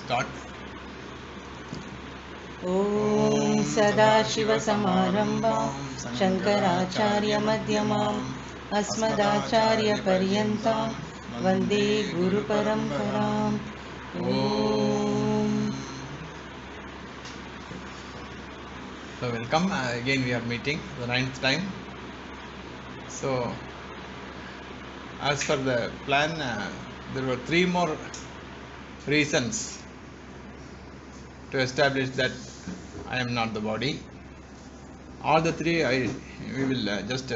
Start. ॐ सदाशिवसमारम्भां शङ्कराचार्यमध्यमाम् अस्मदाचार्यपर्यन्तां वन्दे गुरुपरम्पराम् ॐ So welcome again. We are meeting the 9th time. So as per the plan, there were 3 more reasons to establish that I am not the body. All the 3 we will just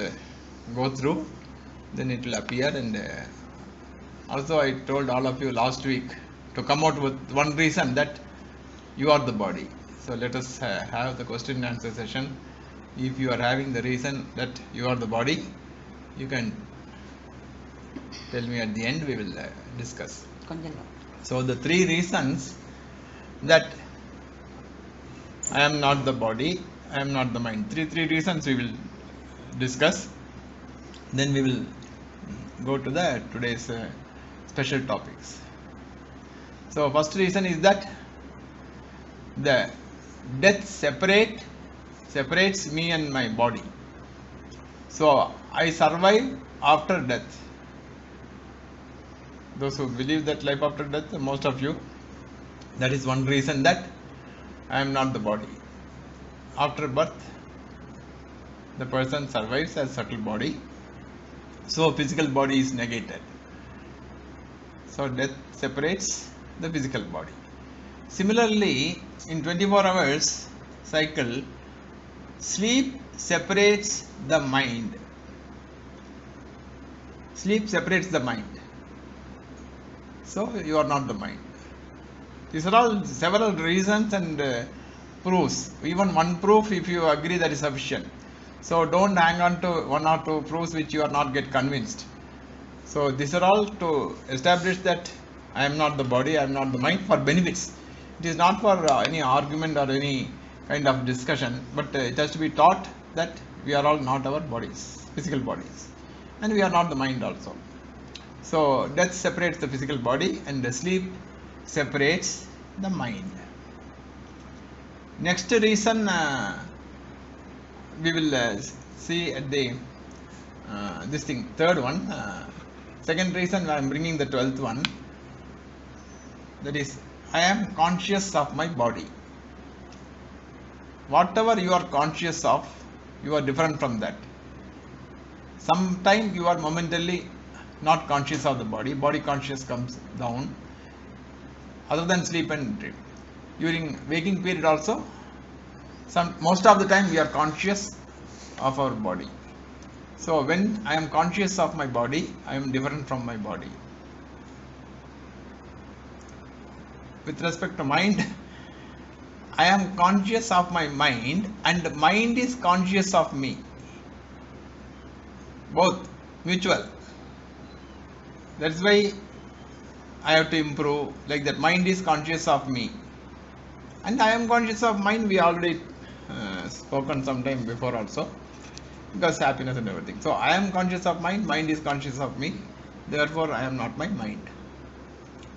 go through, then it will appear. And also I told all of you last week to come out with one reason that you are the body. So let us have the question and answer session. If you are having the reason that you are the body, you can tell me at the end. We will discuss. So the 3 reasons that I am not the body, I am not the mind. Three reasons we will discuss. Then we will go to the today's special topics. So first reason is that the death separates me and my body. So I survive after death. Those who believe that life after death, most of you, that is one reason that I am not the body. After birth, the person survives as subtle body. So physical body is negated. So death separates the physical body. Similarly, in 24 hours cycle, sleep separates the mind. Sleep separates the mind. So you are not the mind. These are all several reasons and proofs. Even one proof, if you agree, that is sufficient. So don't hang on to 1 or 2 proofs which you are not get convinced. So these are all to establish that I am not the body, I am not the mind, for benefits. It is not for any argument or any kind of discussion, but it has to be taught that we are all not our bodies, physical bodies, and we are not the mind also. So death separates the physical body and the sleep separates the mind. Next reason we will see at the this thing, third one. Second reason I am bringing the 12th one, that is, I am conscious of my body. Whatever you are conscious of, you are different from that. Sometimes you are momentarily not conscious of the body. Body conscious comes down. Other than sleep and dream, during waking period also, most of the time we are conscious of our body. So when I am conscious of my body, I am different from my body. With respect to mind, I am conscious of my mind and mind is conscious of me. Both mutual. That's why I have to improve, like that. Mind is conscious of me and I am conscious of mind. We already spoken sometime before also, because happiness and everything. So I am conscious of mind, mind is conscious of me, therefore I am not my mind.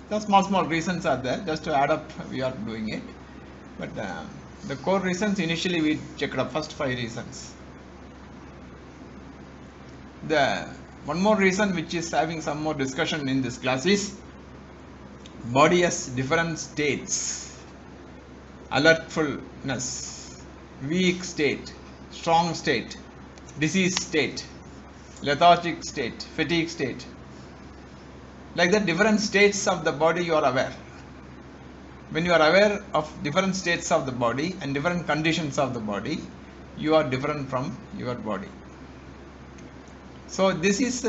The small reasons are there, just to add up we are doing it, but the core reasons initially we checked up, first 5 reasons. The one more reason which is having some more discussion in this class is body has different states: alertfulness, weak state, strong state, disease state, lethargic state, fatigue state. Like that, different states of the body you are aware. When you are aware of different states of the body and different conditions of the body, you are different from your body. So this is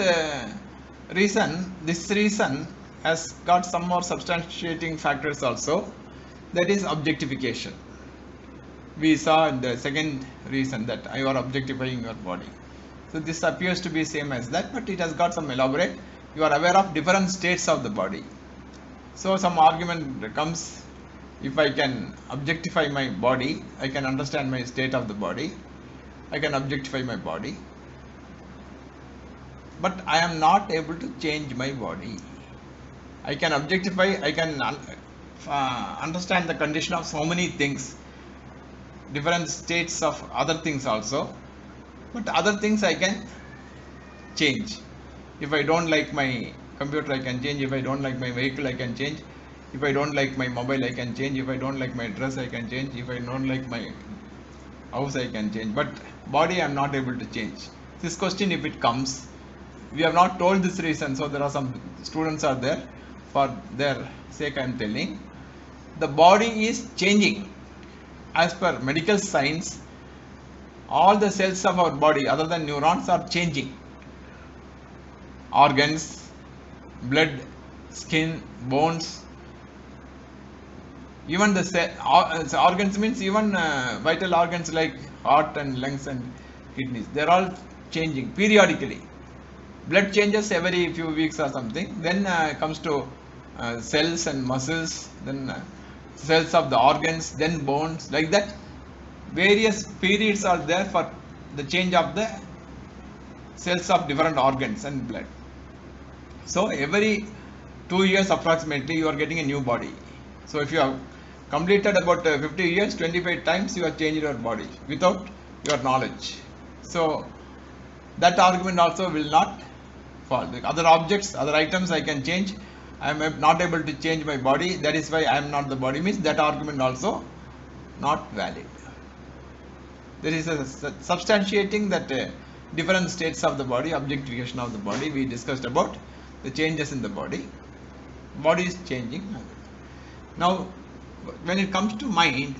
reason. This reason has got some more substantiating factors also, that is objectification. We saw in the second reason that you are objectifying your body. So this appears to be same as that, but it has got some elaborate. You are aware of different states of the body. So some argument comes, if I can objectify my body, I can understand my state of the body, I can objectify my body, but I am not able to change my body. I can objectify, I can understand the condition of so many things, different states of other things also. But other things I can change. If I don't like my computer, I can change. If I don't like my vehicle, I can change. If I don't like my mobile, I can change. If I don't like my dress, I can change. If I don't like my house, I can change. But body, I am not able to change. This question, if it comes, we have not told this reason, so there are some students are there. For their sake, I am telling. The body is changing. As per medical science, all the cells of our body, other than neurons, are changing. Organs, blood, skin, bones, even the organs means even vital organs like heart and lungs and kidneys, they are all changing periodically. Blood changes every few weeks or something. Then comes to cells and muscles, then cells of the organs, then bones, like that. Various periods are there for the change of the cells of different organs and blood. So every 2 years approximately you are getting a new body. So if you have completed about 50 years, 25 times you have changed your body without your knowledge. So that argument also will not fall. The other objects, other items I can change. I am not able to change my body. That is why I am not the body. Means that argument also not valid. There is a substantiating that different states of the body, objectification of the body. We discussed about the changes in the body. Body is changing. Now, when it comes to mind,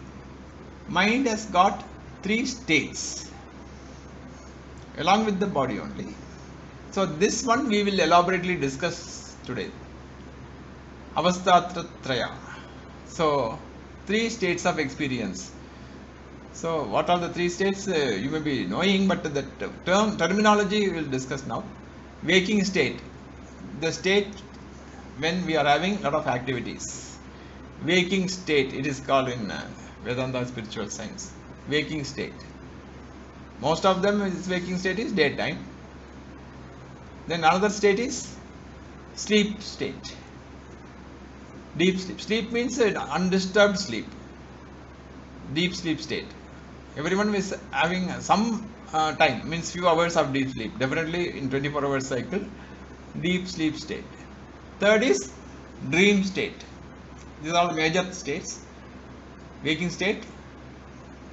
mind has got 3 states along with the body only. So this one we will elaborately discuss today. Avasthatraya. So 3 states of experience. So what are the 3 states? You may be knowing, but the terminology we will discuss now. Waking state, the state when we are having a lot of activities. Waking state, it is called in Vedanta spiritual science. Waking state. Most of them is waking state is daytime. Then another state is sleep state. Deep sleep. Sleep means undisturbed sleep. Deep sleep state. Everyone is having some time, means few hours of deep sleep. Definitely in 24-hour cycle, deep sleep state. Third is dream state. These are the major states. Waking state,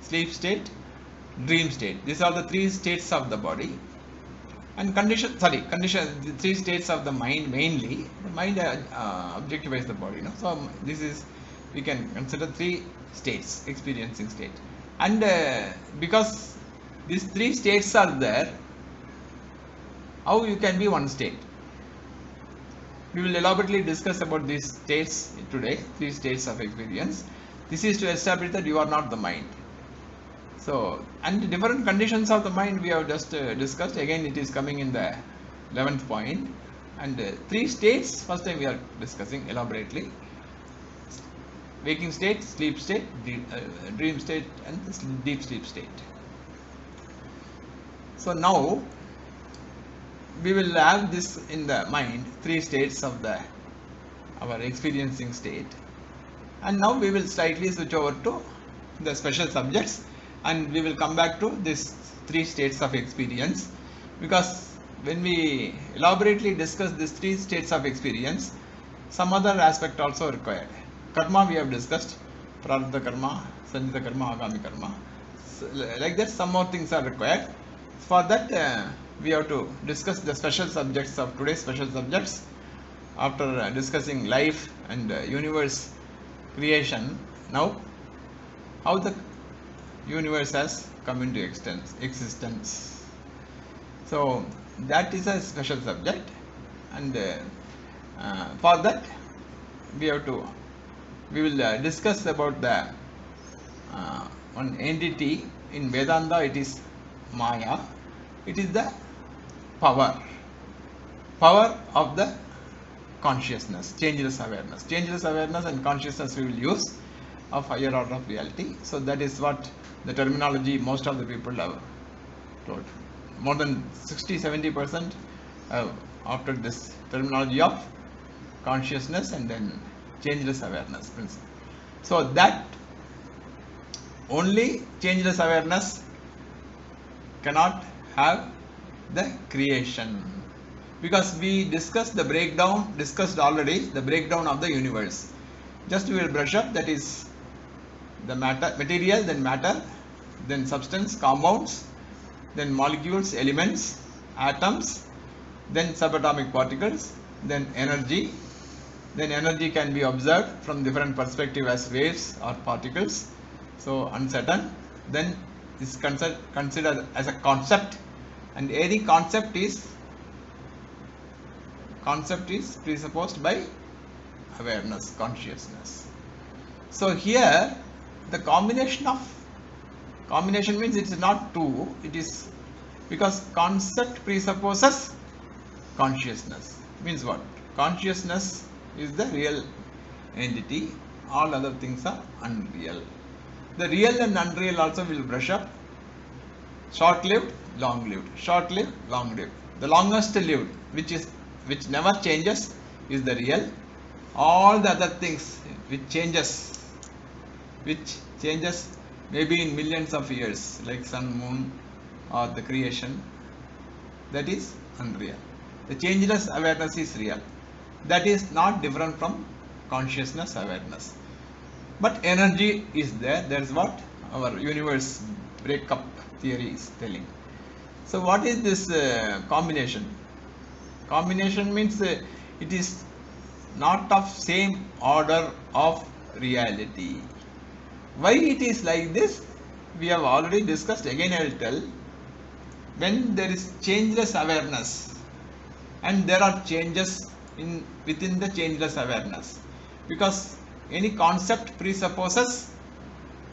sleep state, dream state. These are the 3 states of the body. And condition, the 3 states of the mind mainly. The mind objectifies the body. No? So this is, we can consider 3 states, experiencing state. And because these 3 states are there, how you can be one state? We will elaborately discuss about these states today, 3 states of experience. This is to establish that you are not the mind. So, and different conditions of the mind we have just discussed. Again, it is coming in the 11th point. And 3 states, first time we are discussing elaborately. Waking state, sleep state, dream state, and deep sleep state. So now, we will have this in the mind, 3 states of our experiencing state. And now we will slightly switch over to the special subjects, and we will come back to these 3 states of experience, because when we elaborately discuss these 3 states of experience, some other aspect also required. Karma we have discussed, prarabdha karma, sanchita karma, agami karma. So, like that, some more things are required. For that, we have to discuss the special subjects of today's special subjects. After discussing life and universe creation, now how the universe has come into existence. So that is a special subject, and for that we will discuss about the one entity in Vedanta. It is Maya. It is the power of the consciousness, changeless awareness and consciousness we will use of higher order of reality. So that is what the terminology most of the people have told. More than 60-70% after this terminology of consciousness and then changeless awareness principle. So that only changeless awareness cannot have the creation, because we discussed already the breakdown of the universe. Just we will brush up, that is the material, then matter, then substance, compounds, then molecules, elements, atoms, then subatomic particles, then energy. Then energy can be observed from different perspectives as waves or particles, so uncertain. Then is considered as a concept, and any concept is presupposed by awareness, consciousness. So here the combination means it is not two, it is because concept presupposes consciousness. Means what? Consciousness is the real entity, all other things are unreal. The real and unreal also will brush up. Short-lived, long-lived, short-lived, long-lived. The longest lived, which never changes, is the real. All the other things which changes maybe in millions of years, like sun, moon, or the creation, that is unreal. The changeless awareness is real. That is not different from consciousness awareness. But energy is there. That's what our universe breakup theory is telling. So what is this combination? Combination means it is not of same order of reality. Why it is like this? We have already discussed. Again I will tell. When there is changeless awareness and there are changes within the changeless awareness, because any concept presupposes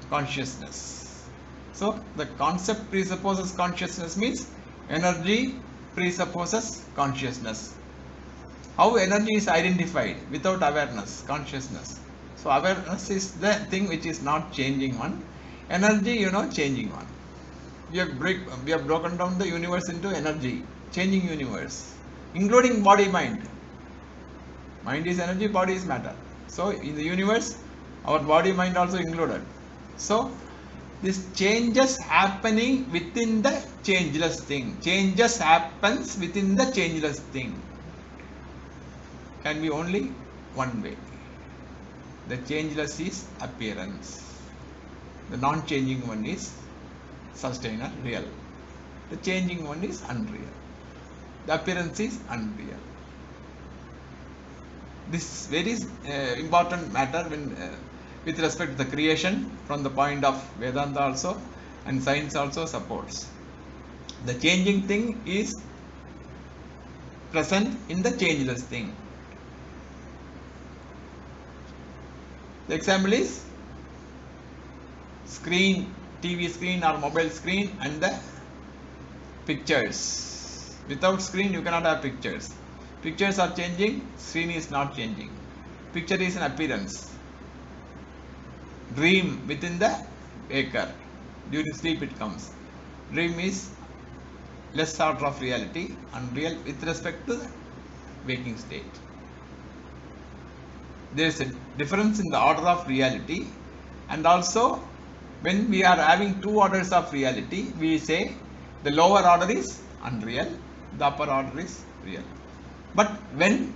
consciousness. So the concept presupposes consciousness means energy presupposes consciousness. How energy is identified? Without awareness, consciousness. So awareness is the thing which is not changing one. Energy, changing one. We have broken down the universe into energy, changing universe, including body, mind. Mind is energy, body is matter. So in the universe, our body, mind also included. So this changes happening within the changeless thing. Changes happens within the changeless thing. Can be only one way. The changeless is appearance. The non-changing one is sustainer, real. The changing one is unreal. The appearance is unreal. This very important matter when with respect to the creation, from the point of Vedanta also, and science also supports. The changing thing is present in the changeless thing. The example is screen, TV screen or mobile screen, and the pictures. Without screen you cannot have pictures. Pictures are changing, screen is not changing. Picture is an appearance. Dream within the waker. During sleep it comes. Dream is less order of reality, unreal with respect to the waking state. There is a difference in the order of reality, and also when we are having two orders of reality, we say the lower order is unreal, the upper order is real. But when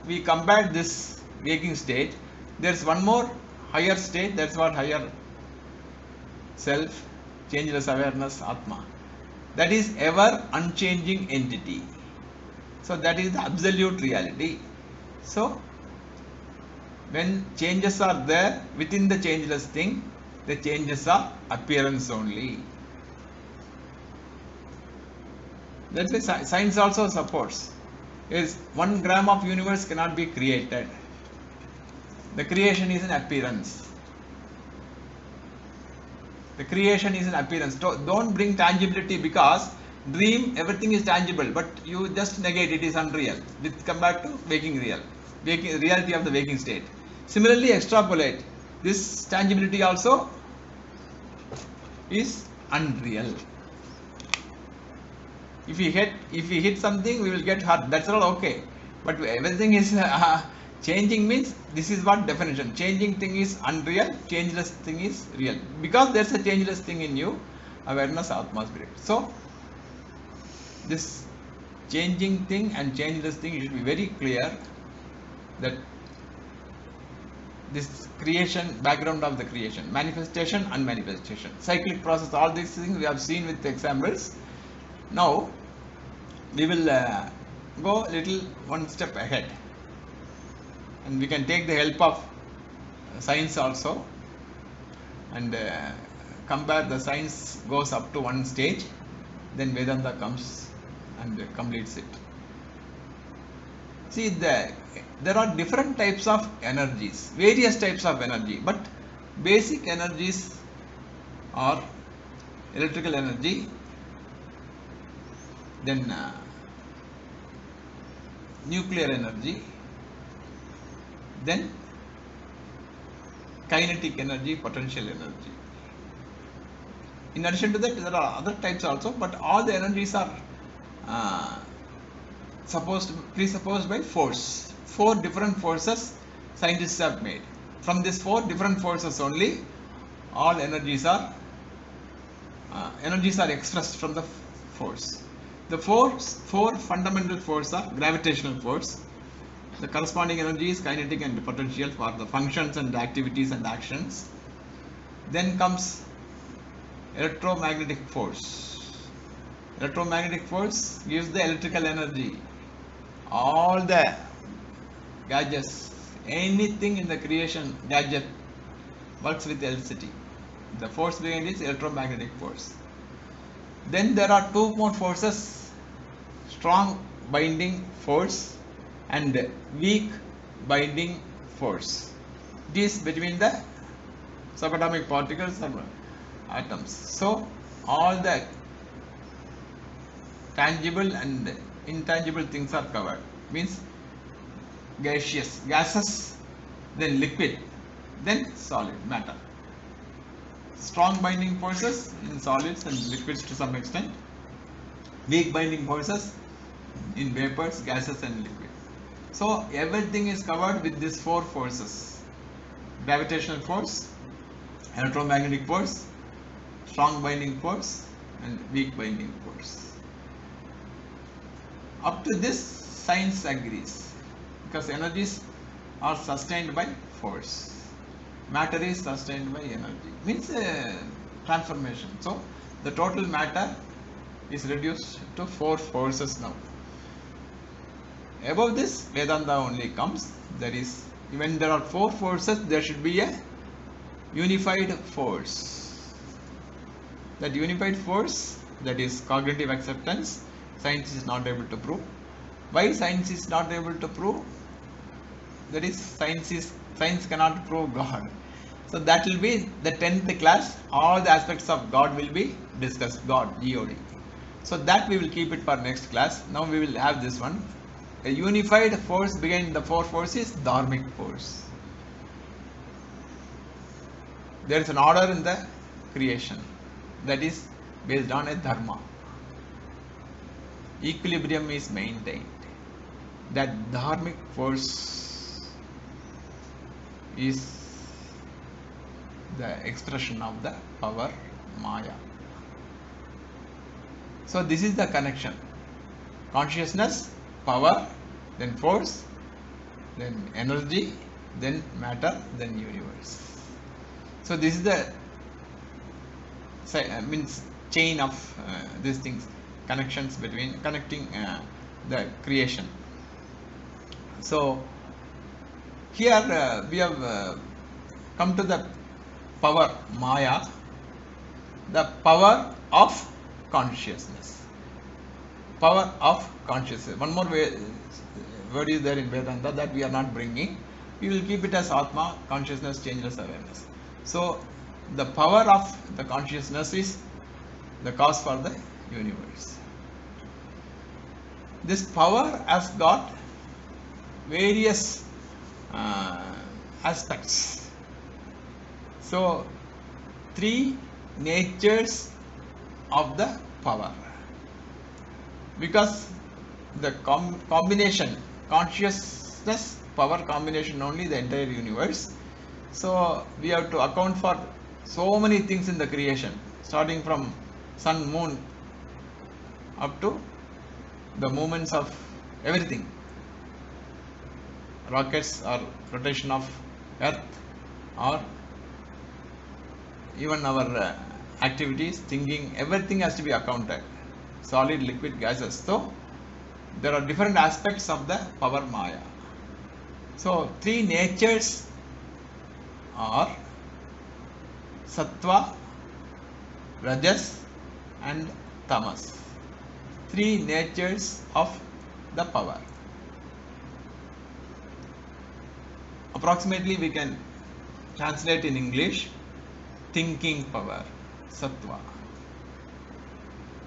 we compare this waking state, there is one more higher state, that's what higher self, changeless awareness, Atma. That is ever unchanging entity. So that is the absolute reality. So when changes are there within the changeless thing, the changes are appearance only. That's why science also supports. Is 1 gram of universe cannot be created. The creation is an appearance. The creation is an appearance. Don't bring tangibility, because dream everything is tangible, but you just negate it is unreal with compared to waking reality of the waking state. Similarly, extrapolate this tangibility also is unreal. If we hit something, we will get hurt. That's all okay. But everything is Changing means, this is what definition. Changing thing is unreal, changeless thing is real. Because there's a changeless thing in you, awareness, Atma, spirit. So, this changing thing and changeless thing, you should be very clear that this creation, background of the creation, manifestation and manifestation, cyclic process, all these things we have seen with examples. Now, we will go little one step ahead, and we can take the help of science also, and compare. The science goes up to one stage, then Vedanta comes and completes it. See, there are different types of energies, various types of energy, but basic energies are electrical energy, then nuclear energy, then kinetic energy, potential energy. In addition to that, there are other types also, but all the energies are presupposed by force. 4 different forces scientists have made. From these 4 different forces only, all energies are expressed from the force. The 4 fundamental forces are gravitational force. The corresponding energy is kinetic and potential for the functions and activities and actions. Then comes electromagnetic force. Electromagnetic force gives the electrical energy. All the gadgets, anything in the creation gadget works with electricity. The force behind it is electromagnetic force. Then there are 2 more forces, strong binding force and weak binding force. It is between the subatomic particles and atoms. So all the tangible and intangible things are covered. Means gases, then liquid, then solid matter. Strong binding forces in solids and liquids to some extent. Weak binding forces in vapors, gases and liquid. So everything is covered with these 4 forces: gravitational force, electromagnetic force, strong binding force and weak binding force. Up to this, science agrees, because energies are sustained by force. Matter is sustained by energy, means transformation. So the total matter is reduced to 4 forces now. Above this, Vedanta only comes. There is, when there are 4 forces, there should be a unified force. That unified force, that is cognitive acceptance, science is not able to prove. Why science is not able to prove? That is, science cannot prove God. So that will be the 10th class. All the aspects of God will be discussed. God, G-O-D. So that we will keep it for next class. Now we will have this one. A unified force behind the 4 forces, dharmic force. There is an order in the creation that is based on a dharma. Equilibrium is maintained. That dharmic force is the expression of the power Maya. So this is the connection: consciousness, power, then force, then energy, then matter, then universe. So this is the means chain of these things, connections between connecting the creation. So here we have come to the power Maya, the power of consciousness. Power of consciousness. One more word is there in Vedanta that we are not bringing. We will keep it as Atma, consciousness, changeless awareness. So the power of the consciousness is the cause for the universe. This power has got various aspects. So 3 natures of the power, because the combination consciousness power combination only the entire universe. So we have to account for so many things in the creation, starting from sun, moon, up to the movements of everything, rockets or rotation of earth, or even our activities, thinking, everything has to be accounted, solid, liquid, gases. So there are different aspects of the power Maya. So three natures are Sattva, Rajas and Tamas. Three natures of the power. Approximately we can translate in English: thinking power, Sattva.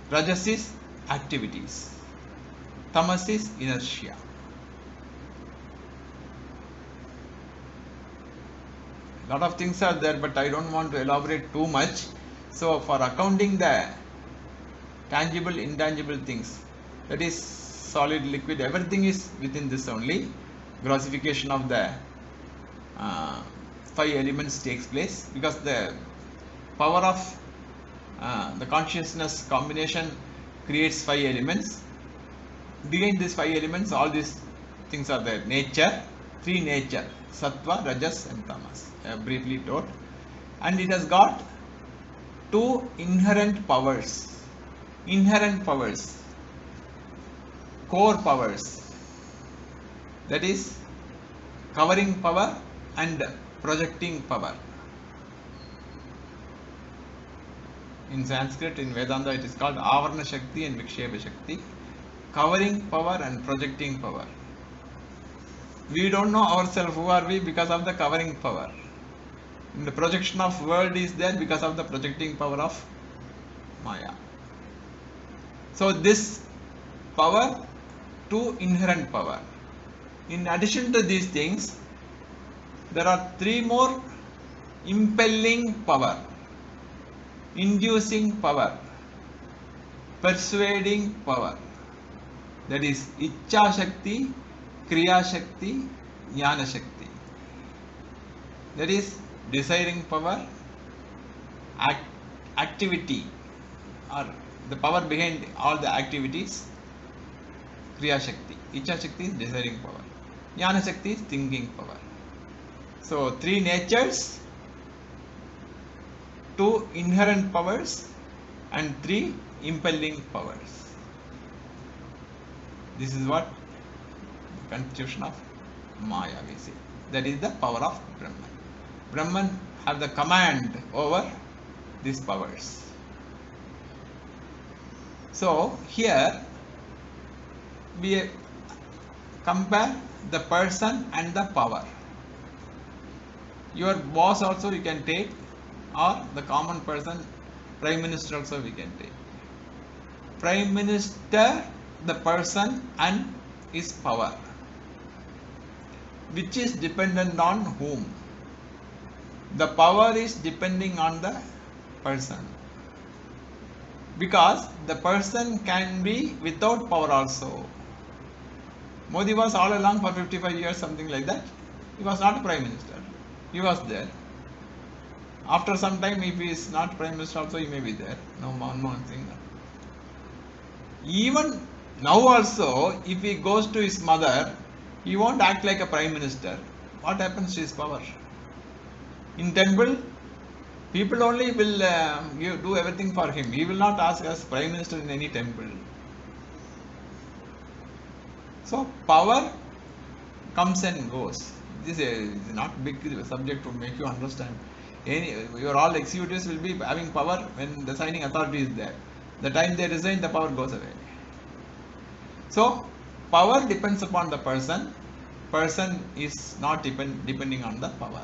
Rajas is activities. Tamas is inertia. Lot of things are there, but I don't want to elaborate too much. So for accounting the tangible, intangible things, that is solid, liquid, everything is within this only. Grossification of the five elements takes place, because the power of the consciousness combination creates five elements. Behind these five elements, all these things are there. Nature, three nature: Sattva, Rajas and Tamas. I have briefly told. And it has got two inherent powers. Inherent powers, core powers, that is covering power and projecting power. In Sanskrit, in Vedanta, it is called Avarna Shakti and Vikshepa Shakti. Covering power and projecting power. We don't know ourselves, who are we, because of the covering power. And the projection of world is there because of the projecting power of Maya. So this power, two inherent power. In addition to these things, there are three more impelling power, inducing power, persuading power. That is Ichcha Shakti, Kriya Shakti, Jnana Shakti. That is desiring power, activity, or the power behind all the activities, Kriya Shakti. Ichcha Shakti is desiring power. Jnana Shakti is thinking power. So three natures, two inherent powers and three impelling powers. This is what the constitution of Maya we see. That is the power of Brahman. Brahman have the command over these powers. So here we compare the person and the power. Your boss also you can take, or the common person, Prime Minister also we can take. Prime Minister, the person and his power, which is dependent on whom? The power is depending on the person, because the person can be without power also. Modi was all along for 55 years, something like that. He was not a Prime Minister. He was there. After some time, if he is not Prime Minister also, he may be there. No more thing. Even now also, if he goes to his mother, he won't act like a Prime Minister. What happens to his power? In temple, people only will do everything for him. He will not ask as Prime Minister in any temple. So power comes and goes. This is not big subject to make you understand. Your all executives will be having power when the signing authority is there. The time they resign, the power goes away. So power depends upon the person. Person is not depending on the power.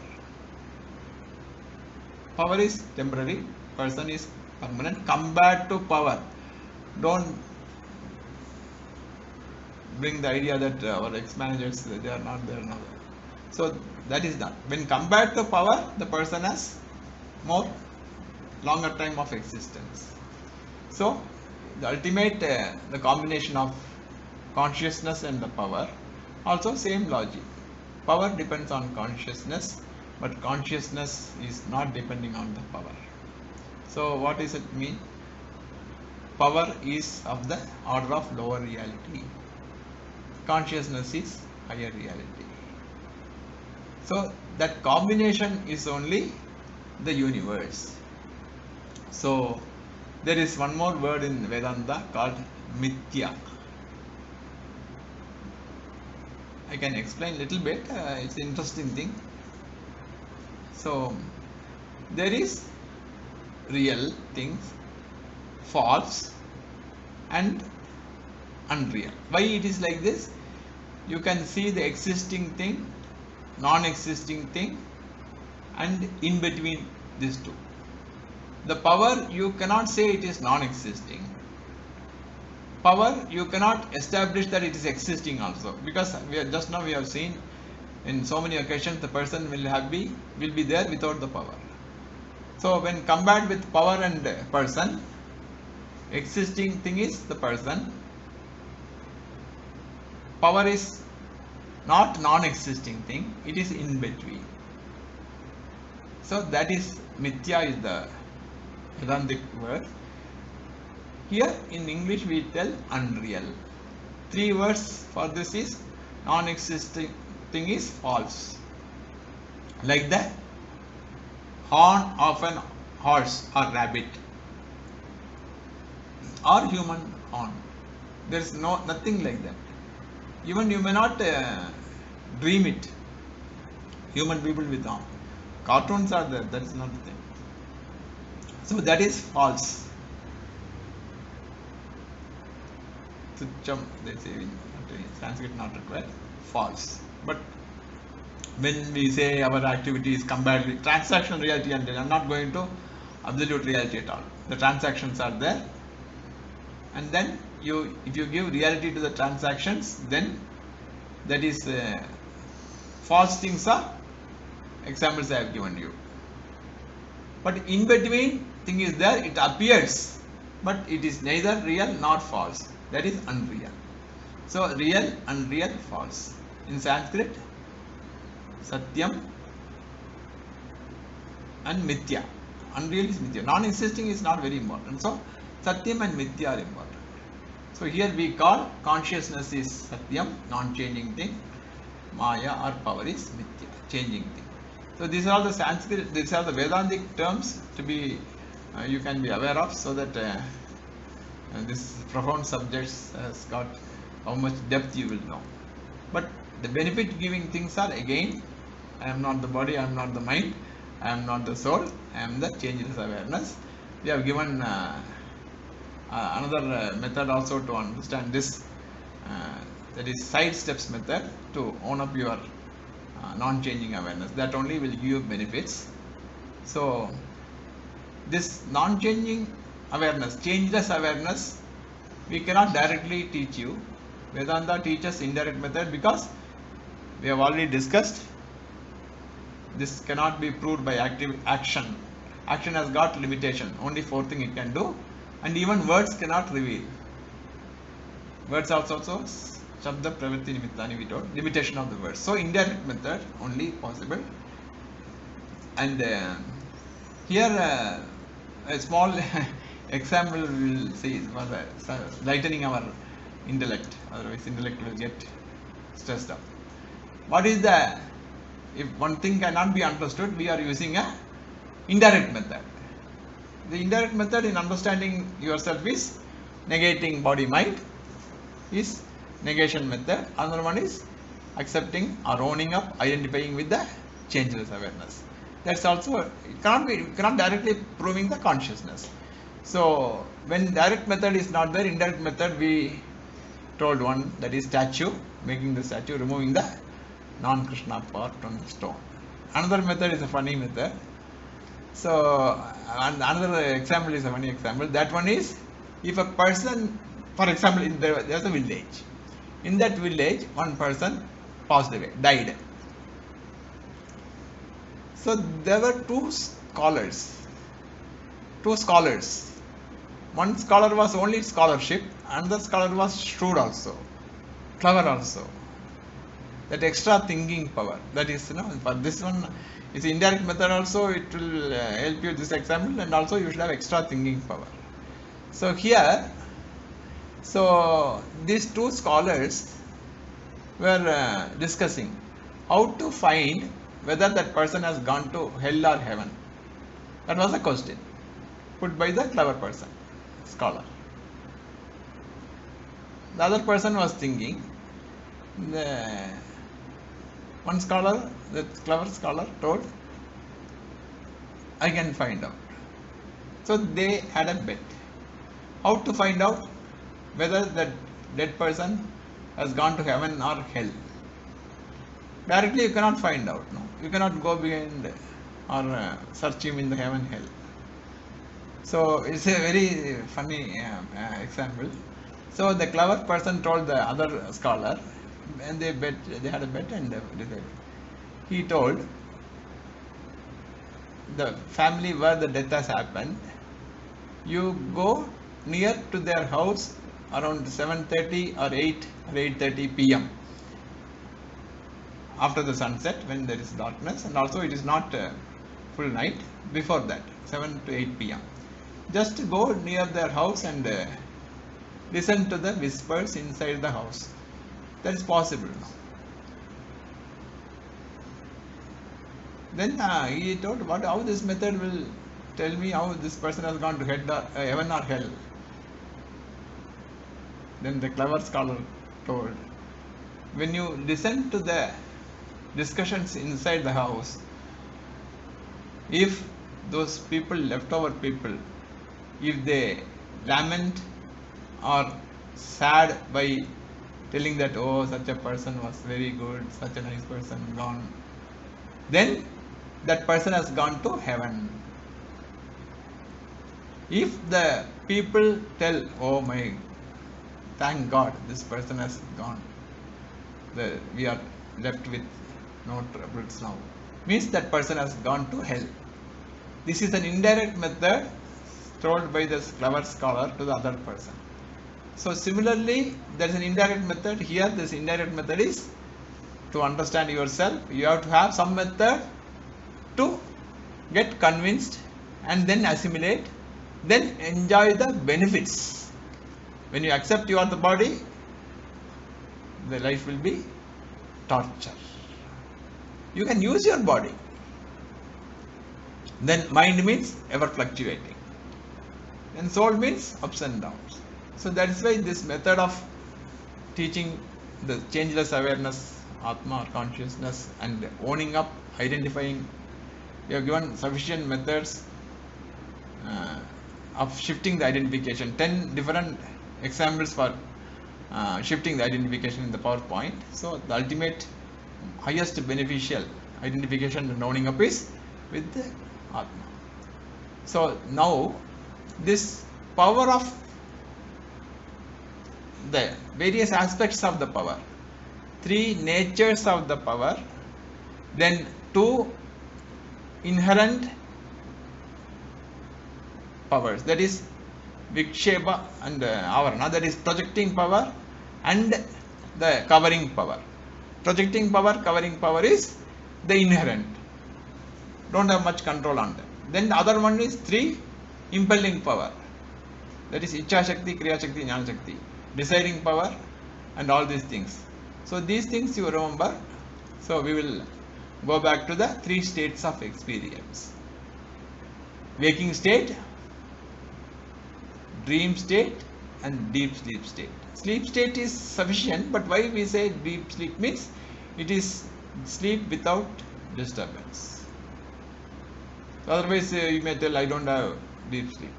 Power is temporary. Person is permanent. Compared to power, don't bring the idea that our ex-managers, they are not there now. So that is done. When compared to power, the person has more longer time of existence. So the ultimate, the combination of consciousness and the power, also same logic. Power depends on consciousness, but consciousness is not depending on the power. So what does it mean? Power is of the order of lower reality. Consciousness is higher reality. So that combination is only the universe. So there is one more word in Vedanta called Mithya. I can explain a little bit. It's an interesting thing. So there is real things, false and unreal. Why it is like this? You can see the existing thing, non-existing thing, and in between these two. The power, you cannot say it is non-existing. Power, you cannot establish that it is existing also, because just now we have seen in so many occasions the person will be there without the power. So when compared with power and person, existing thing is the person, power is not non-existing thing, it is in between. So that is Mithya, is the Vedantic word. Here in English we tell unreal. 3 words for this is non-existing thing is false. Like the horn of an horse or rabbit or human horn. There is nothing like that. Even you may not dream it. Human people with horn. Cartoons are there, that is not the thing. So that is false. Tucham, they say in Sanskrit, not required. False. But when we say our activity is compared with transactional reality, and I am not going to absolute reality at all. The transactions are there, and then if you give reality to the transactions, then that is false things are examples I have given you. But in between thing is there, it appears, but it is neither real nor false. That is unreal. So real, unreal, false. In Sanskrit, Satyam and Mithya. Unreal is Mithya. Non-existing is not very important. So Satyam and Mithya are important. So here we call consciousness is Satyam, non-changing thing. Maya or power is Mithya, changing thing. So these are the Sanskrit, these are the Vedantic terms to be you can be aware of, so that this profound subjects has got how much depth you will know. But the benefit giving things are, again, I am not the body, I am not the mind, I am not the soul, I am the changeless awareness. We have given another method also to understand this, that is side steps method, to own up your non-changing awareness. That only will give you benefits. So this non-changing awareness, changeless awareness, we cannot directly teach you. Vedanta teaches indirect method, because we have already discussed this cannot be proved by active action. Action has got limitation, only 4 things it can do, and even words cannot reveal. Words also Shabda Pravritti Nimittani, we told, limitation of the words. So indirect method only possible. And here a small example we will see for lightening our intellect, otherwise intellect will get stressed up. What is the, if one thing cannot be understood, we are using a indirect method. The indirect method in understanding yourself is negating body mind, is negation method. Another one is accepting or owning up, identifying with the changeless awareness. That's also, it cannot directly proving the consciousness. So when direct method is not there, indirect method we told one, that is statue, making the statue, removing the non-Krishna part on the stone. Another method is a funny method. So another example is a funny example. That one is, if a person, for example, there is a village. In that village, one person passed away, died. So there were two scholars. One scholar was only scholarship, another scholar was shrewd also, clever also. that extra thinking power. That is, for this one, it's indirect method also, it will help you this example, and also you should have extra thinking power. So here, so these two scholars were discussing how to find whether that person has gone to hell or heaven. That was the question put by the clever person, scholar. The other person was thinking, the one scholar, the clever scholar told, I can find out. So they had a bet. How to find out whether that dead person has gone to heaven or hell? Directly you cannot find out. No, you cannot go behind or search him in the heaven, hell. So it's a very funny example. So the clever person told the other scholar, and they had a bet, and he told the family where the death has happened, you go near to their house around 7:30 or 8 or 8:30 p.m. after the sunset, when there is darkness, and also it is not full night. Before that, 7 to 8 p.m. just go near their house and listen to the whispers inside the house. That is possible now. Then he told, how this method will tell me how this person has gone to heaven or hell. Then the clever scholar told, when you listen to the discussions inside the house, if those people, leftover people, if they lament or sad by telling that, oh, such a person was very good, such a nice person gone, then that person has gone to heaven. If the people tell, oh my, thank God, this person has gone, we are left with no troubles now, means that person has gone to hell. This is an indirect method told by this clever scholar to the other person. So similarly, there is an indirect method here. This indirect method is to understand yourself. You have to have some method to get convinced and then assimilate, then enjoy the benefits. When you accept you are the body, the life will be torture. You can use your body. Then mind means ever fluctuating. And soul means ups and downs. So that is why this method of teaching the changeless awareness, Atma or consciousness, and owning up, identifying, we have given sufficient methods of shifting the identification. 10 different examples for shifting the identification in the PowerPoint. So the ultimate, highest beneficial identification and owning up is with the Atma. So now this power of the various aspects of the power, 3 natures of the power, then 2 inherent powers, that is Vikshepa and Avarana, that is projecting power and the covering power. Projecting power, covering power is the inherent, don't have much control on them. Then the other one is 3 impelling power, that is Ichha Shakti, Kriya Shakti, Jnana Shakti, deciding power and all these things. So these things you remember. So we will go back to the 3 states of experience: waking state, dream state and deep sleep state. Sleep state is sufficient, but why we say deep sleep means it is sleep without disturbance. Otherwise you may tell, I don't have deep sleep.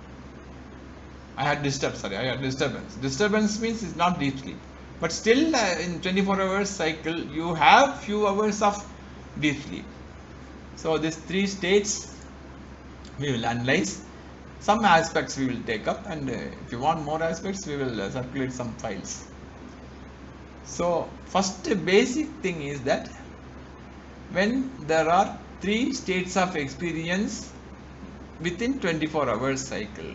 I had disturbance. Disturbance means it's not deep sleep. But still in 24 hours cycle, you have few hours of deep sleep. So these 3 states we will analyze. Some aspects we will take up, and if you want more aspects, we will circulate some files. So first basic thing is that when there are 3 states of experience within 24 hours cycle,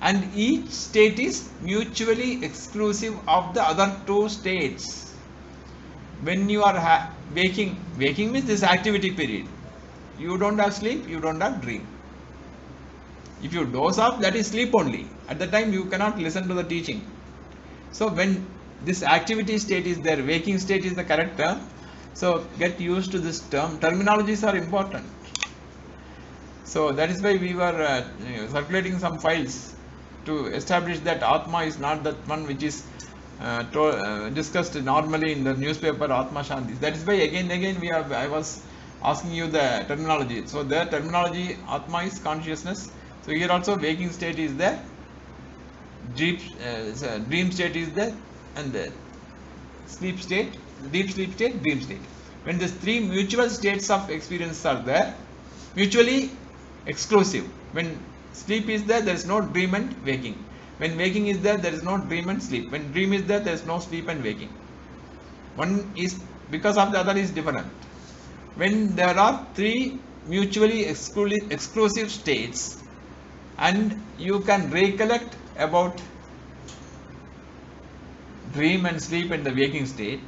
and each state is mutually exclusive of the other two states. When you are waking means this activity period. You don't have sleep, you don't have dream. If you doze off, that is sleep only. At the time you cannot listen to the teaching. So when this activity state is there, waking state is the correct term. So get used to this term. Terminologies are important. So that is why we were circulating some files to establish that Atma is not that one which is discussed normally in the newspaper, Atma Shanti. That is why again I was asking you the terminology. So the terminology Atma is consciousness. So here also waking state is there, dream state is there, and the sleep state, deep sleep state, dream state. When these three mutual states of experience are there, mutually exclusive. When sleep is there, there is no dream and waking. When waking is there, there is no dream and sleep. When dream is there, there is no sleep and waking. One is because of the other is different. When there are three mutually exclusive states, and you can recollect about dream and sleep and the waking state,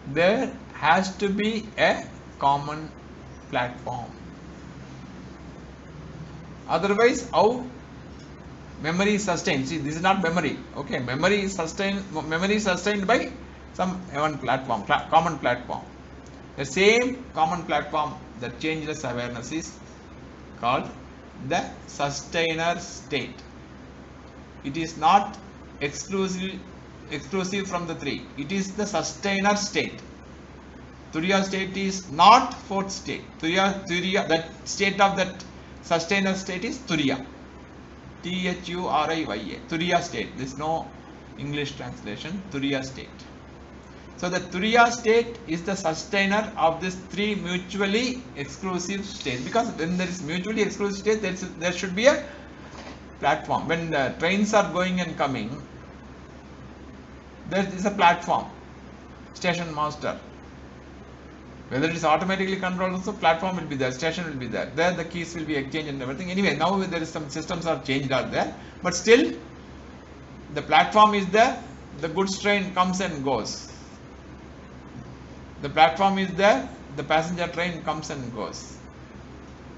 there has to be a common platform. Otherwise, how memory is sustained? See, this is not memory. Okay, memory is sustained by some one platform, common platform. The same common platform, the changeless awareness, is called the sustainer state. It is not exclusive from the three. It is the sustainer state. Turiya state is not fourth state. Turiya, that state of that sustainer state is Turiya. Thuriya. Turiya state. There is no English translation. Turiya state. So the Turiya state is the sustainer of these three mutually exclusive states. Because when there is mutually exclusive state, there should be a platform. When the trains are going and coming, there is a platform, station master. Whether it is automatically controlled also, platform will be there, station will be there. There the keys will be exchanged and everything. Anyway, now there is some systems are changed out there. But still, the platform is there, the goods train comes and goes. The platform is there, the passenger train comes and goes.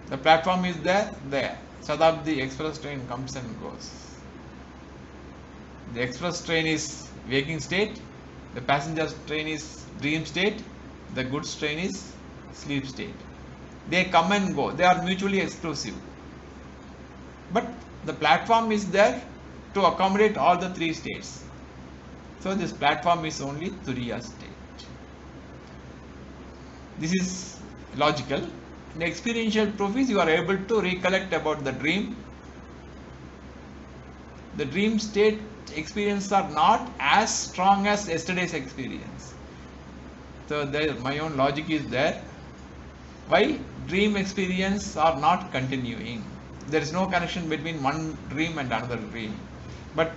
The platform is there. Shatabdi express train comes and goes. The express train is waking state, the passenger train is dream state, the goods train is sleep state. They come and go, they are mutually exclusive. But the platform is there to accommodate all the three states. So this platform is only Turiya state. This is logical. The experiential proof is you are able to recollect about the dream. The dream state experience are not as strong as yesterday's experience. So my own logic is there. Why dream experience are not continuing? There is no connection between one dream and another dream. But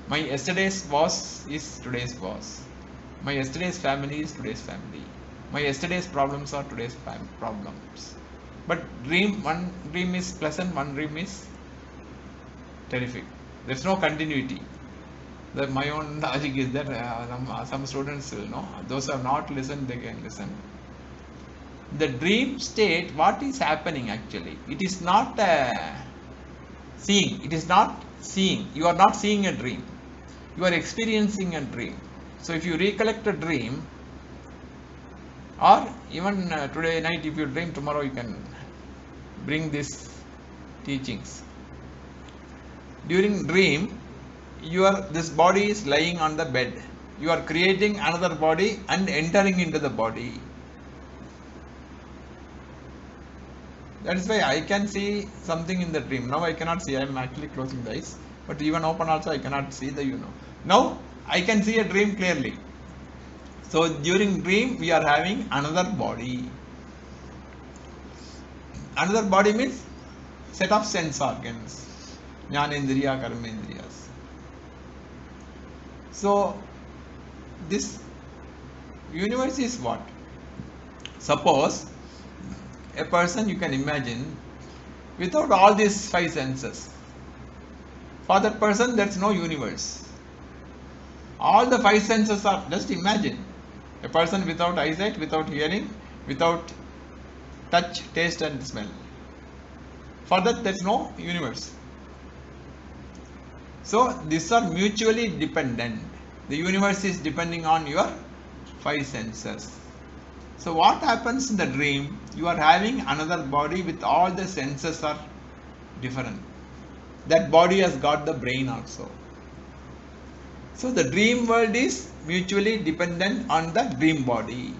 my yesterday's boss is today's boss. My yesterday's family is today's family. My yesterday's problems are today's problems. But one dream is pleasant, one dream is terrific. There is no continuity. My own logic is that some students will know. Those who have not listened, they can listen. The dream state, what is happening actually? It is not seeing. It is not seeing. You are not seeing a dream. You are experiencing a dream. So if you recollect a dream, or even today night, if you dream, tomorrow you can bring these teachings. During dream, this body is lying on the bed. You are creating another body and entering into the body. That is why I can see something in the dream. Now I cannot see. I am actually closing the eyes. But even open also I cannot see the Now I can see a dream clearly. So during dream we are having another body. Another body means set of sense organs. Jnanendriya, Karmendriyas. So this universe is what? Suppose a person, you can imagine, without all these five senses. For that person, there's no universe. All the five senses are, just imagine, a person without eyesight, without hearing, without touch, taste and smell. For that, there's no universe. So, these are mutually dependent. The universe is depending on your five senses. So, what happens in the dream? You are having another body with all the senses are different. That body has got the brain also. So, the dream world is mutually dependent on the dream body.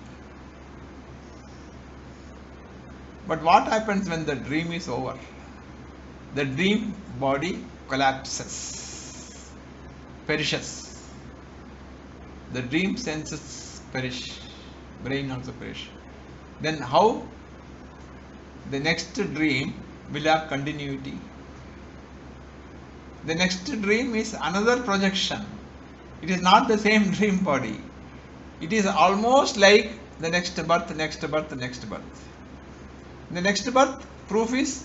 But what happens when the dream is over? The dream body collapses, perishes. The dream senses perish, brain also perish. Then how the next dream will have continuity? The next dream is another projection. It is not the same dream body. It is almost like the next birth, next birth, next birth. The next birth proof is,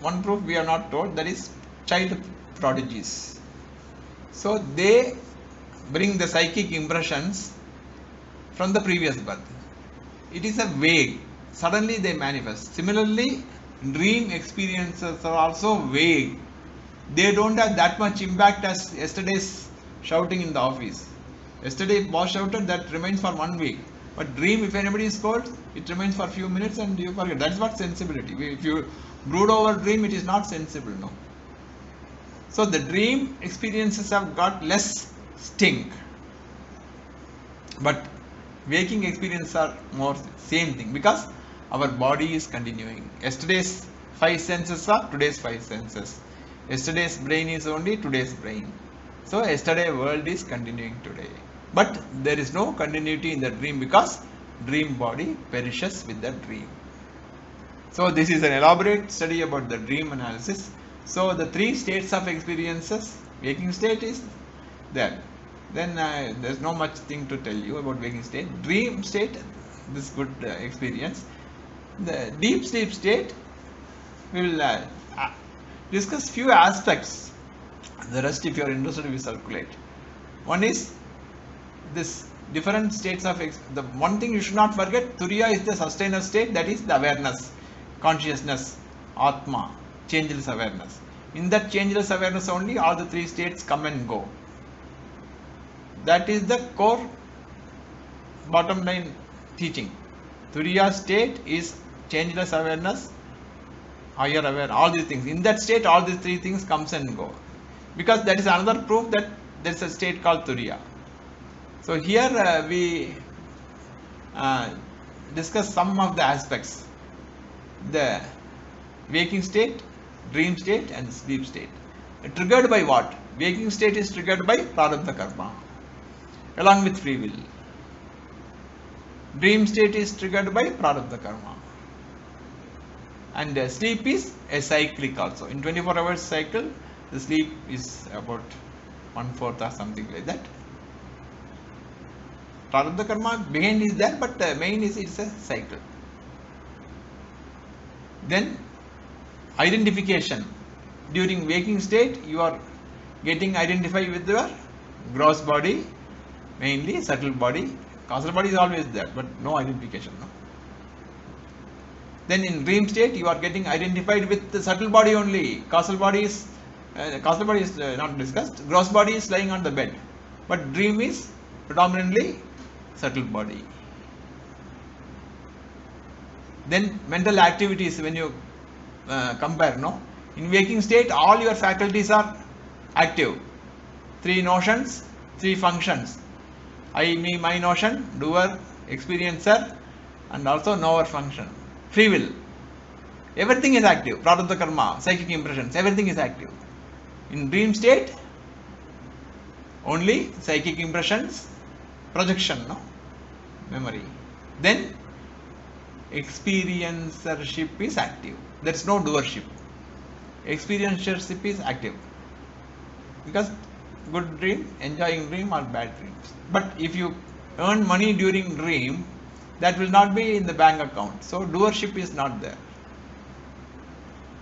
one proof we are not told, that is child prodigies. So they bring the psychic impressions from the previous birth. It is a vague. Suddenly they manifest. Similarly, dream experiences are also vague. They don't have that much impact as yesterday's shouting in the office. Yesterday boss shouted, that remains for 1 week. But dream, if anybody scolds, it remains for a few minutes and you forget. That's what sensibility. If you brood over dream, it is not sensible, no. So the dream experiences have got less sting. But waking experiences are more same thing, because our body is continuing. Yesterday's five senses are today's five senses. Yesterday's brain is only today's brain. So yesterday world is continuing today. But there is no continuity in the dream, because dream body perishes with the dream. So this is an elaborate study about the dream analysis. So the three states of experiences, waking state is there. Then there's no much thing to tell you about waking state. Dream state, this good experience. The deep sleep state, we will discuss few aspects. The rest, if you are interested, we circulate. One is this different states of the one thing you should not forget, Turiya is the sustainer state, that is the awareness, consciousness, Atma, changeless awareness. In that changeless awareness only all the three states come and go. That is the core bottom line teaching. Turiya state is changeless awareness, higher aware, all these things. In that state all these three things comes and go. Because that is another proof that there is a state called Turiya. So here we discuss some of the aspects. The waking state, dream state and sleep state. Triggered by what? Waking state is triggered by Prarabdha Karma along with free will. Dream state is triggered by Prarabdha Karma. And sleep is a cyclic also. In 24 hours cycle, the sleep is about 1/4 or something like that. Prarabdha Karma behind is there, but main is it's a cycle. Then identification. During waking state, you are getting identified with your gross body, mainly subtle body. Causal body is always there, but no identification. No? Then in dream state, you are getting identified with the subtle body only. Causal body is not discussed. Gross body is lying on the bed, but dream is predominantly subtle body. Then mental activities, when you compare, no, in waking state all your faculties are active. Three notions, three functions: I, me, my notion, doer, experiencer, and also knower function. Free will, everything is active. Prarabdha Karma, psychic impressions, everything is active. In dream state only psychic impressions, projection, no, memory. Then experiencership is active. There is no doership. Experiencership is active, because good dream, enjoying dream or bad dreams. But if you earn money during dream, that will not be in the bank account. So doership is not there.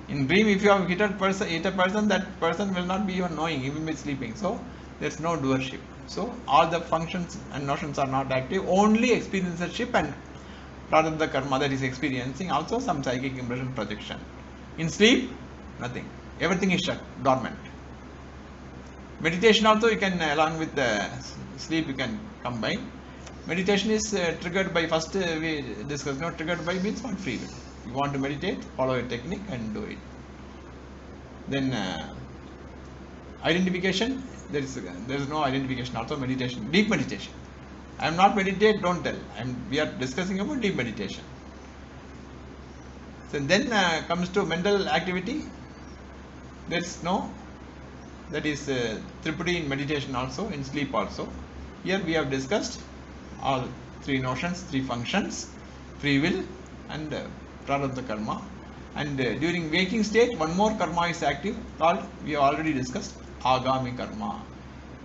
In dream, if you have hit a person, that person will not be even knowing, he will be sleeping. So there is no doership. So all the functions and notions are not active. Only experiencership and prarabdha karma, that is experiencing, also some psychic impression projection. In sleep, nothing. Everything is shut, dormant. Meditation also you can, along with the sleep, you can combine. Meditation is triggered by, first we discussed, no, triggered by means on free will. You want to meditate, follow a technique and do it. Then identification, there is no identification, also meditation, deep meditation. I am not meditate, don't tell. We are discussing about deep meditation. So then comes to mental activity. There is no, that is Tripudi in meditation also, in sleep also. Here we have discussed all three notions, three functions, free will and prarabdha karma. And during waking state, one more karma is active, called, we have already discussed, agami karma.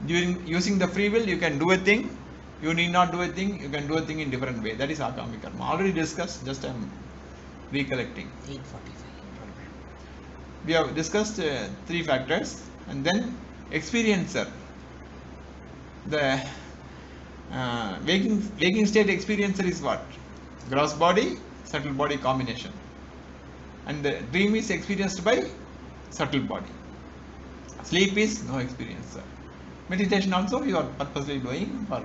During using the free will, you can do a thing, you need not do a thing, you can do a thing in different way. That is agami karma. Already discussed, just I am recollecting. 8:45. We have discussed three factors, and then experiencer. The waking state experiencer is what? Gross body, subtle body combination. And the dream is experienced by subtle body. Sleep is no experiencer. Meditation also you are purposely doing for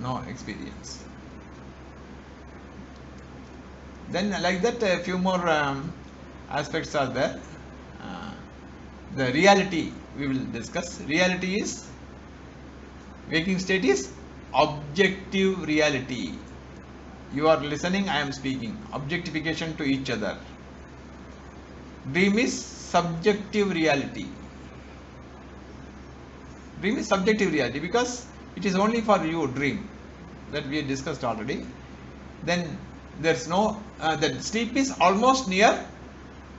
no experience. Then like that a few more aspects are there. The reality we will discuss. Reality is, waking state is objective reality. You are listening, I am speaking. Objectification to each other. Dream is subjective reality. Dream is subjective reality because it is only for you, dream, that we had discussed already. Then there is no, that sleep is almost near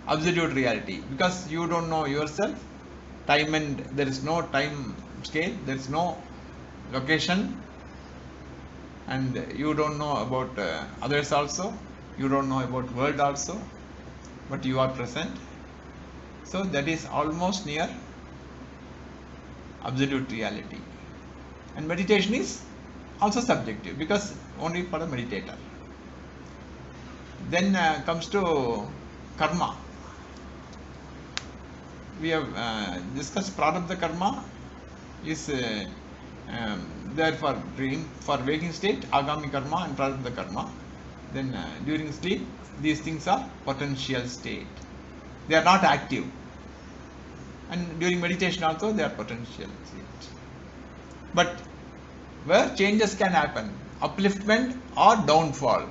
absolute reality because you don't know yourself, time, and there is no time scale, there is no location, and you don't know about others also, you don't know about world also, but you are present. So that is almost near absolute reality. And meditation is also subjective because only for the meditator. Then comes to karma. We have discussed prarabdha karma is there for dream, for waking state, agami karma and prarabdha karma. Then during sleep, these things are potential state. They are not active. And during meditation also they are potential state. But where changes can happen, upliftment or downfall,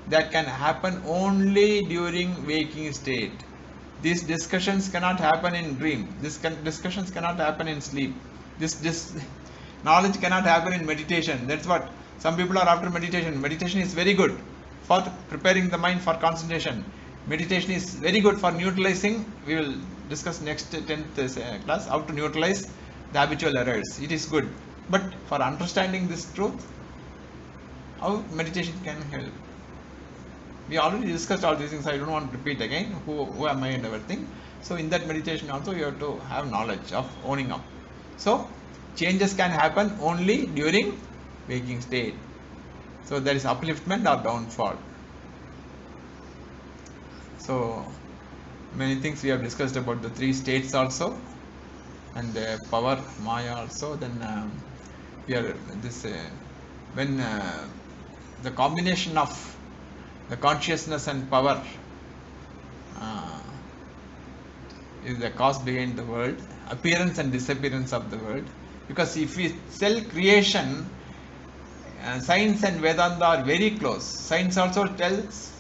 that can happen only during waking state. These discussions cannot happen in dream. Discussions cannot happen in sleep. This knowledge cannot happen in meditation. That's what some people are after meditation. Meditation is very good for preparing the mind for concentration. Meditation is very good for neutralizing. We will discuss next 10th class how to neutralize the habitual errors. It is good. But for understanding this truth, how meditation can help? We already discussed all these things. I don't want to repeat again. Who am I and everything. So in that meditation also you have to have knowledge of owning up. So changes can happen only during waking state. So there is upliftment or downfall. So many things we have discussed about the three states also, and the power maya also. Then we are this when the combination of the consciousness and power is the cause behind the world, appearance and disappearance of the world. Because if we sell creation, science and Vedanta are very close. Science also tells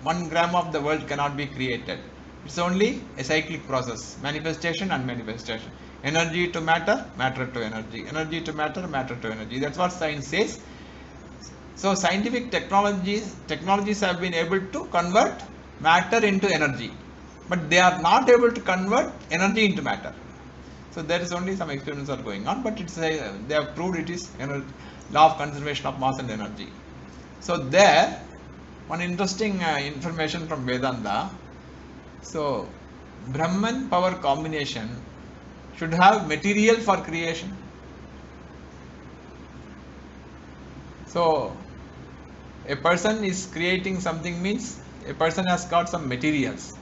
1 gram of the world cannot be created. It's only a cyclic process, manifestation and manifestation. Energy to matter, matter to energy. Energy to matter, matter to energy. That's what science says. So scientific technologies have been able to convert matter into energy, but they are not able to convert energy into matter. So there is only some experiments are going on, but it's they have proved it is law of conservation of mass and energy. So there, one interesting information from Vedanta, So, Brahman power combination should have material for creation. So, a person is creating something means a person has got some materials.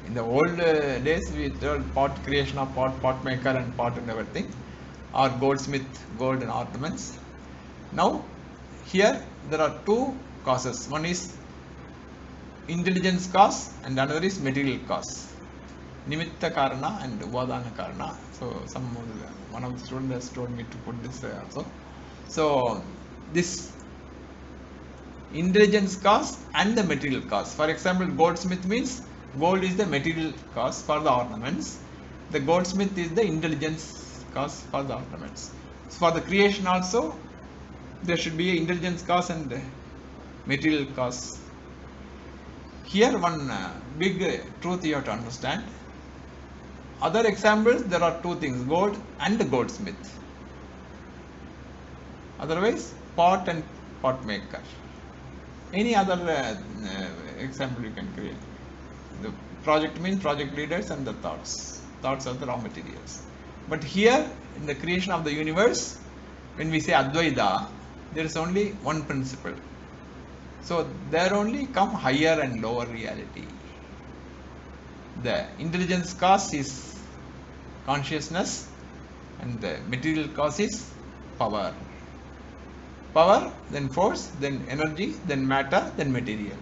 In the old days, we told pot creation of pot maker and pot and everything, or goldsmith, gold and ornaments. Now, here there are two causes. One is intelligence cause and another is material cause. Nimitta karana and Upadana karana. So, one of the students has told me to put this also. So, this intelligence cause and the material cause. For example, goldsmith means gold is the material cause for the ornaments. The goldsmith is the intelligence cause for the ornaments. So for the creation also, there should be intelligence cause and material cause. Here one big truth you have to understand. Other examples, there are two things, gold and the goldsmith. Otherwise, pot and pot maker. Any other example you can create. The project means project leaders and the thoughts. Thoughts are the raw materials. But here, in the creation of the universe, when we say Advaita, there is only one principle. So, there only come higher and lower reality. The intelligence cause is consciousness and the material cause is power. Power, then force, then energy, then matter, then material.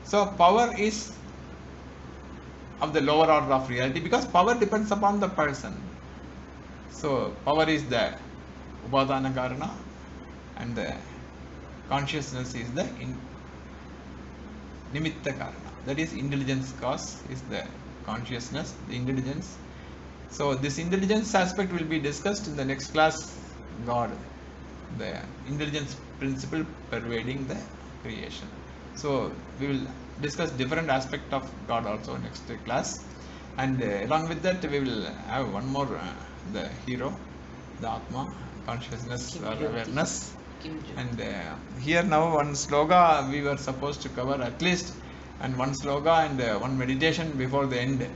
So power is of the lower order of reality because power depends upon the person. So power is the Upadana karana and the consciousness is the Nimitta karana. That is intelligence cause is the consciousness, the intelligence. So this intelligence aspect will be discussed in the next class, God, the intelligence principle pervading the creation. So we will discuss different aspect of God also next class, and along with that we will have one more the hero, the Atma, consciousness or awareness. And here now one sloga we were supposed to cover at least, and one sloga and one meditation before the end.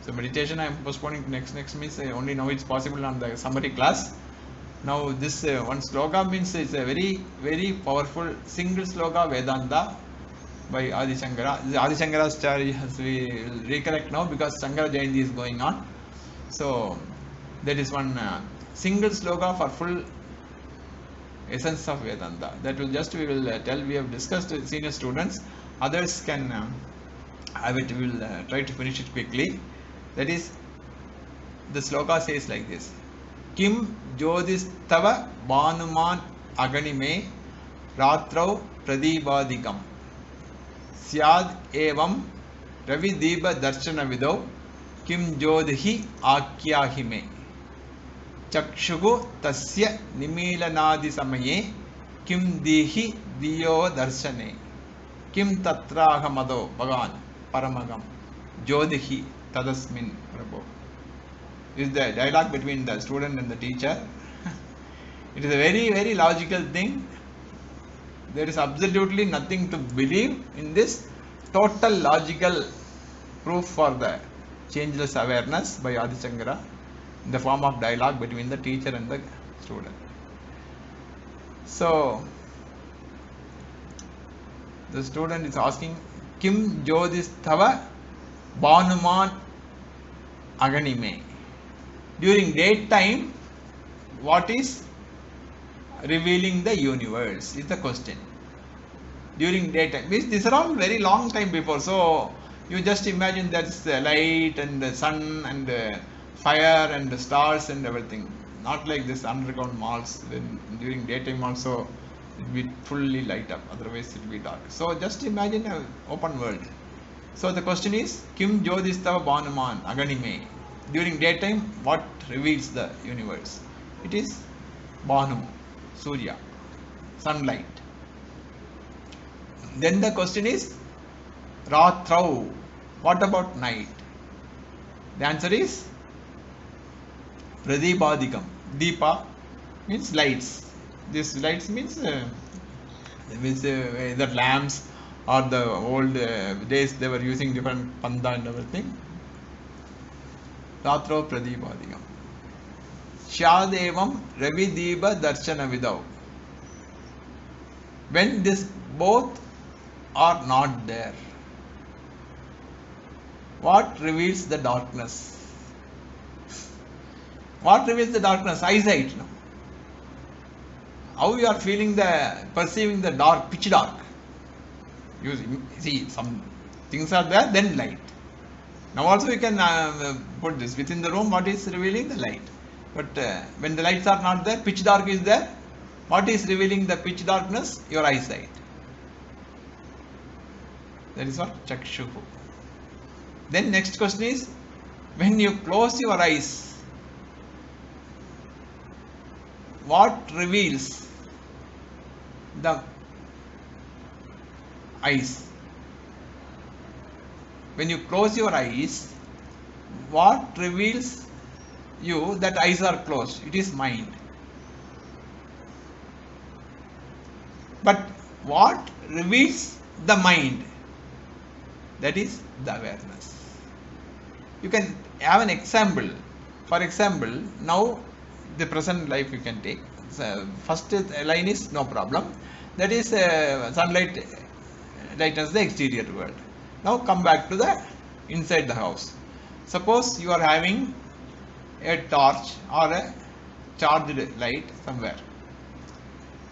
So meditation I am postponing to next means only now it's possible on the summary class. Now this one sloga means it's a very powerful single sloga Vedanta by Adi Shankara. Adi Shankara's story has we recollect now because Shankara Jayanti is going on. So that is one single sloga for full essence of Vedanta. That will just we will tell. We have discussed with senior students. Others can have it. We will try to finish it quickly. That is, the sloka says like this: Kim Jodhistava Banuman Aganime Ratrau Pradibadikam Syad Evam Ravi Deba Darshana Vido Kim Jodhi Akyahime Chakshugu Tasya Nimilanadi Samaye Kim Dihi Diyo Darshane Kim Tatrahamado Bhagan Paramagam Jodhi Tadasmin Prabhu. Is the dialogue between the student and the teacher. It is a very logical thing. There is absolutely nothing to believe in this. Total logical proof for the changeless awareness by Adi Shankara in the form of dialogue between the teacher and the student. So the student is asking, Kim Jodhistava Banuman Aganime. During daytime, what is revealing the universe is the question. During daytime, means these are all very long time before. So you just imagine that's the light and the sun and the fire and the stars and everything. Not like this underground malls. When during daytime also it will be fully light up. Otherwise it will be dark. So just imagine an open world. So the question is, Kim Jodhistava Banuman Aganime. During daytime, what reveals the universe? It is Banu, Surya, sunlight. Then the question is, Ratrau, what about night? The answer is Pradibadikam. Deepa means lights. This lights means either lamps or the old days they were using different panda and everything. Ratro Pradipadiam. Shadevam Ravi Deepa Darshana Vidau. When this both are not there, what reveals the darkness? What reveals the darkness? Eyesight. No? How you are feeling perceiving the dark, pitch dark. You see, some things are there, then light. Now also you can put this within the room. What is revealing? The light. But when the lights are not there, pitch dark is there. What is revealing the pitch darkness? Your eyesight. That is what Chakshuhu. Then next question is, when you close your eyes, what reveals the eyes? When you close your eyes, what reveals you that eyes are closed? It is mind. But what reveals the mind? That is the awareness. You can have an example. For example, now the present life you can take. So first line is no problem. That is sunlight lightens the exterior world. Now come back to the inside the house. Suppose you are having a torch or a charged light somewhere.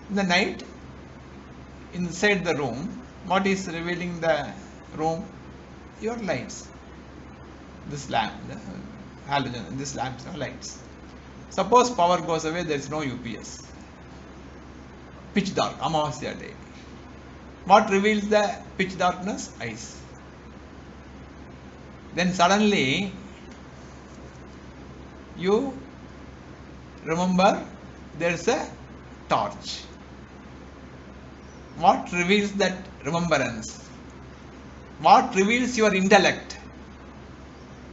In the night, inside the room, what is revealing the room? Your lights. This lamp, the halogen, this lamps are lights. Suppose power goes away, there is no UPS. Pitch dark, Amavasya day. What reveals the pitch darkness? Eyes. Then suddenly you remember there is a torch. What reveals that remembrance? What reveals your intellect?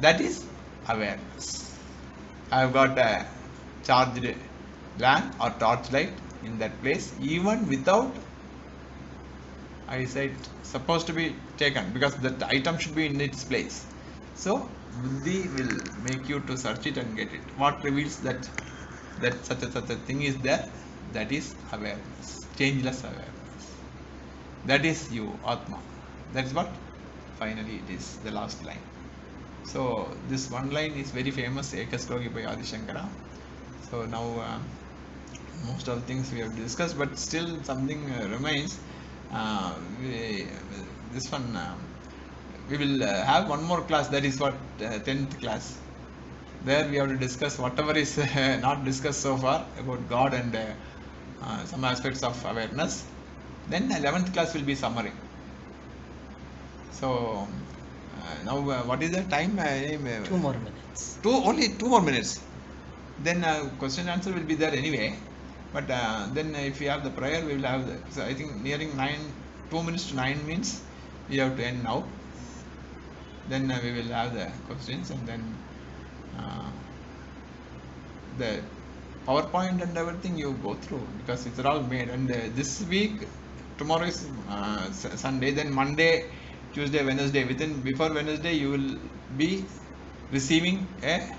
That is awareness. I have got a charged lamp or torchlight in that place, even without eyesight supposed to be taken, because that item should be in its place. So Buddhi will make you to search it and get it. What reveals that such a thing is there? That is awareness, changeless awareness. That is you, Atma. That is what finally it is, the last line. So this one line is very famous, Ekasloki by Adi Shankara. So now most of the things we have discussed, but still something remains. This one we will have one more class, that is what 10th class. There we have to discuss whatever is not discussed so far about God and some aspects of awareness. Then 11th class will be summary. So now what is the time? 2 more minutes. Only 2 more minutes. Then question and answer will be there anyway. But then if we have the prayer, we will have so I think nearing 2 minutes to 9 means we have to end now. Then we will have the questions, and then the PowerPoint and everything you go through, because it's all made. And this week, tomorrow is Sunday, then Monday, Tuesday, Wednesday. Before Wednesday, you will be receiving a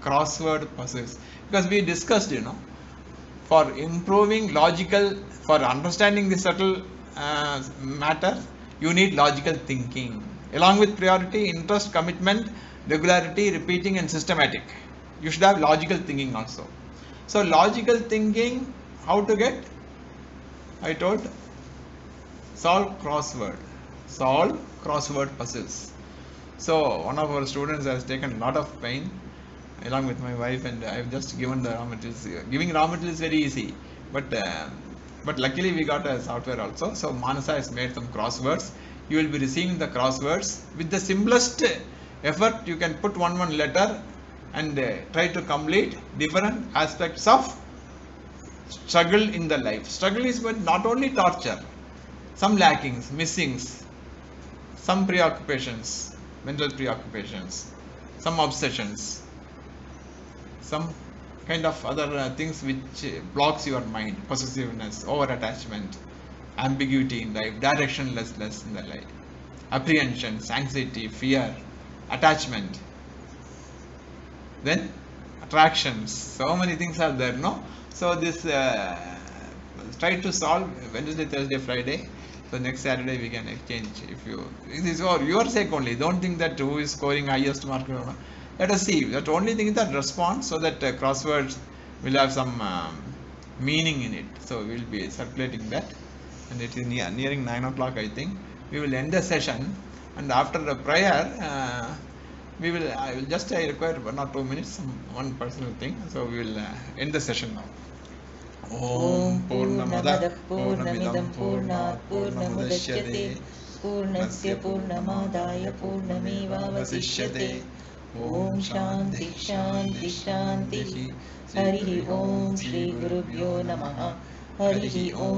crossword puzzles, because we discussed, for improving logical, for understanding the subtle matter, you need logical thinking, along with priority, interest, commitment, regularity, repeating, and systematic. You should have logical thinking also. So logical thinking, how to get? I told, solve crossword puzzles. So one of our students has taken a lot of pain along with my wife, and I have just given the raw materials. Giving raw materials is very easy, but luckily we got a software also. So Manasa has made some crosswords. You will be receiving the crosswords with the simplest effort. You can put one letter and try to complete different aspects of struggle in the life. Struggle is not only torture, some lackings, missings, some preoccupations, mental preoccupations, some obsessions, some kind of other things which blocks your mind, possessiveness, over attachment, ambiguity in life, directionlessness in the life, apprehensions, anxiety, fear, attachment, then attractions. So many things are there, no? So this try to solve Wednesday, Thursday, Friday. So next Saturday we can exchange. If you, this is for your sake only. Don't think that who is scoring highest mark. Let us see. That only thing is that response, so that crosswords will have some meaning in it. So we will be circulating that, and it is nearing 9 o'clock, I think. We will end the session, and after the prayer, we will. I require 1 or 2 minutes, one personal thing. So we will end the session now. ॐ पूर्णमदः पूर्णमिदं पूर्णात् पूर्णमुदच्यते पूर्णस्य पूर्णमादाय पूर्णमेवावशिष्यते ॐ शान्ति शान्ति शान्तिः हरिः ॐ श्रीगुरुभ्यो नमः हरिः ॐ